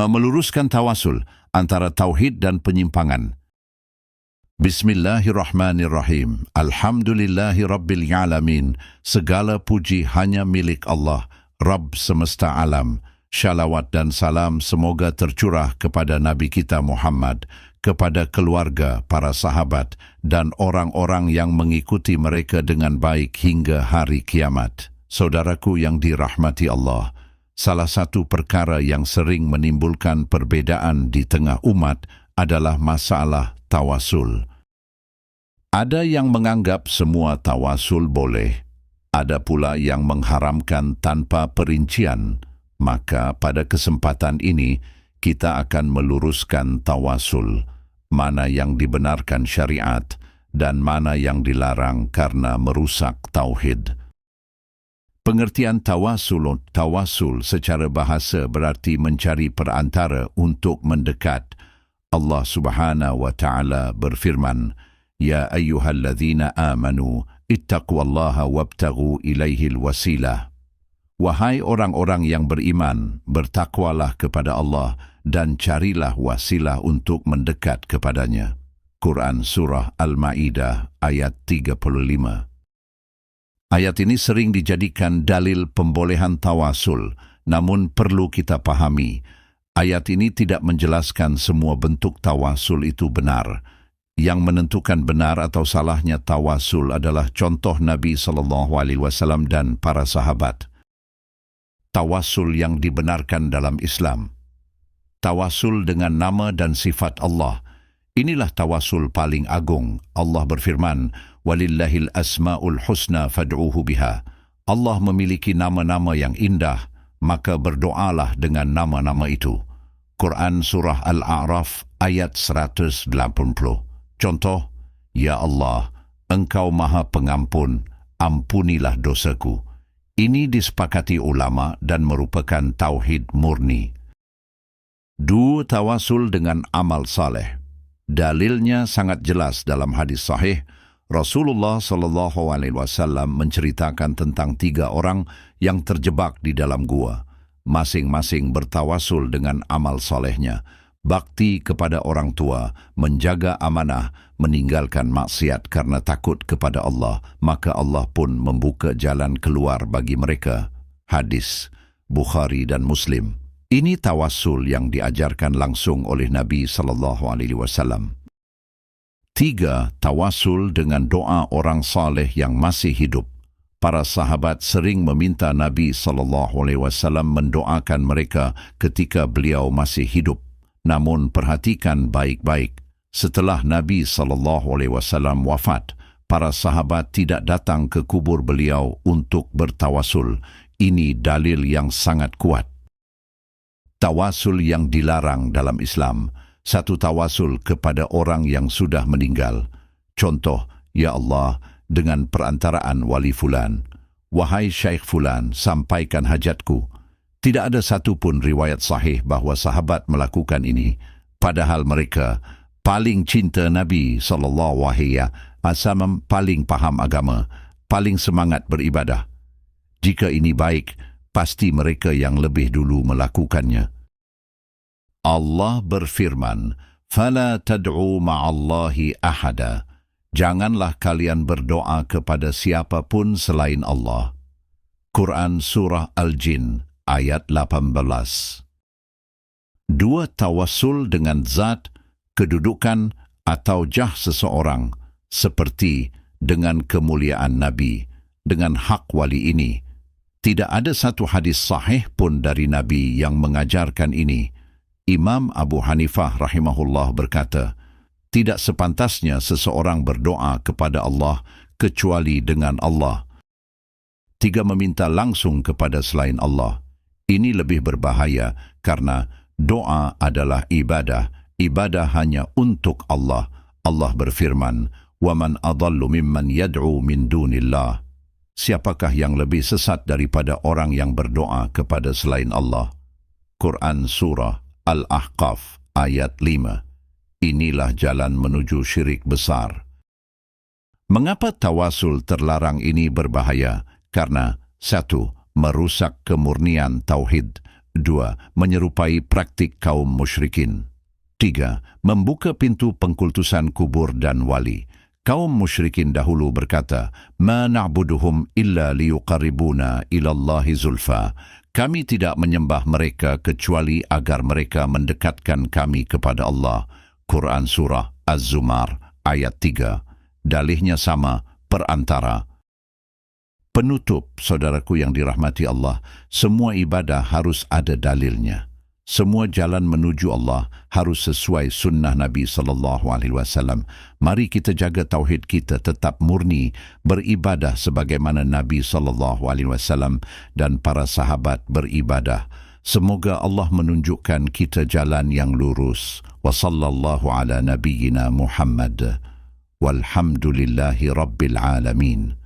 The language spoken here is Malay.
meluruskan tawasul antara tauhid dan penyimpangan. Bismillahirrahmanirrahim. Alhamdulillahi Rabbil Alamin. Segala puji hanya milik Allah, Rabb semesta alam. Syalawat dan salam semoga tercurah kepada Nabi kita Muhammad, kepada keluarga, para sahabat, dan orang-orang yang mengikuti mereka dengan baik hingga hari kiamat. Saudaraku yang dirahmati Allah, salah satu perkara yang sering menimbulkan perbedaan di tengah umat adalah masalah tawasul. Ada yang menganggap semua tawasul boleh, ada pula yang mengharamkan tanpa perincian. Maka pada kesempatan ini kita akan meluruskan tawasul, mana yang dibenarkan syariat dan mana yang dilarang karena merusak tauhid. Pengertian tawasul secara bahasa berarti mencari perantara untuk mendekat. Allah Subhanahu wa Ta'ala berfirman, Ya ayyuhalladzina amanu, ittaqullaha wabtaghu ilaihil wasilah. Wahai orang-orang yang beriman, bertakwalah kepada Allah dan carilah wasilah untuk mendekat kepadanya. Quran Surah Al-Ma'idah ayat 35. Ayat ini sering dijadikan dalil pembolehan tawasul, namun perlu kita pahami, ayat ini tidak menjelaskan semua bentuk tawasul itu benar. Yang menentukan benar atau salahnya tawasul adalah contoh Nabi SAW dan para sahabat. Tawasul yang dibenarkan dalam Islam. Tawasul dengan nama dan sifat Allah. Inilah tawasul paling agung. Allah berfirman, Walillahil asma'ul husna fad'uhu biha. Allah memiliki nama-nama yang indah, maka berdoalah dengan nama-nama itu. Quran Surah Al-A'raf ayat 180. Contoh, Ya Allah, Engkau Maha Pengampun, ampunilah dosaku. Ini disepakati ulama dan merupakan tauhid murni. 2. Tawasul dengan amal saleh. Dalilnya sangat jelas dalam hadis sahih. Rasulullah SAW menceritakan tentang 3 orang yang terjebak di dalam gua. Masing-masing bertawasul dengan amal salehnya. Bakti kepada orang tua, menjaga amanah, meninggalkan maksiat karena takut kepada Allah, maka Allah pun membuka jalan keluar bagi mereka. Hadis Bukhari dan Muslim. Ini tawasul yang diajarkan langsung oleh Nabi SAW. 3. Tawasul dengan doa orang saleh yang masih hidup. Para sahabat sering meminta Nabi SAW mendoakan mereka ketika beliau masih hidup. Namun perhatikan baik-baik, setelah Nabi SAW wafat, para sahabat tidak datang ke kubur beliau untuk bertawasul. Ini dalil yang sangat kuat. Tawasul yang dilarang dalam Islam. 1. Tawasul kepada orang yang sudah meninggal. Contoh, Ya Allah, dengan perantaraan wali fulan. Wahai Syekh fulan, sampaikan hajatku. Tidak ada satu pun riwayat sahih bahawa sahabat melakukan ini, padahal mereka paling cinta Nabi SAW, paling paham agama, paling semangat beribadah. Jika ini baik, pasti mereka yang lebih dulu melakukannya. Allah berfirman, "Fala tad'u ma'allahi ahada." Janganlah kalian berdoa kepada siapapun selain Allah. Quran Surah Al-Jin ayat 18. 2. Tawasul dengan zat, kedudukan atau jah seseorang, seperti dengan kemuliaan Nabi, dengan hak wali ini. Tidak ada satu hadis sahih pun dari Nabi yang mengajarkan ini. Imam Abu Hanifah rahimahullah berkata, tidak sepantasnya seseorang berdoa kepada Allah kecuali dengan Allah. 3. Meminta langsung kepada selain Allah. Ini lebih berbahaya karena doa adalah ibadah. Ibadah hanya untuk Allah. Allah berfirman, وَمَنْ أَضَلُّ مِمَّنْ يَدْعُو مِنْ دُونِ اللَّهِ. Siapakah yang lebih sesat daripada orang yang berdoa kepada selain Allah? Quran Surah Al-Ahqaf ayat 5. Inilah jalan menuju syirik besar. Mengapa tawasul terlarang ini berbahaya? Karena 1. Merusak kemurnian tauhid. 2. Menyerupai praktik kaum musyrikin. 3. Membuka pintu pengkultusan kubur dan wali. Kaum musyrikin dahulu berkata, "Ma na'buduhum illa liyuqarribuna ilallahi zulfa." Kami tidak menyembah mereka kecuali agar mereka mendekatkan kami kepada Allah. Quran Surah Az-Zumar ayat 3. Dalihnya sama, perantara. Penutup, saudaraku yang dirahmati Allah, semua ibadah harus ada dalilnya. Semua jalan menuju Allah harus sesuai sunnah Nabi SAW. Mari kita jaga tauhid kita tetap murni, beribadah sebagaimana Nabi SAW dan para sahabat beribadah. Semoga Allah menunjukkan kita jalan yang lurus. Wa sallallahu ala nabiyyina Muhammad. Walhamdulillahi rabbil alamin.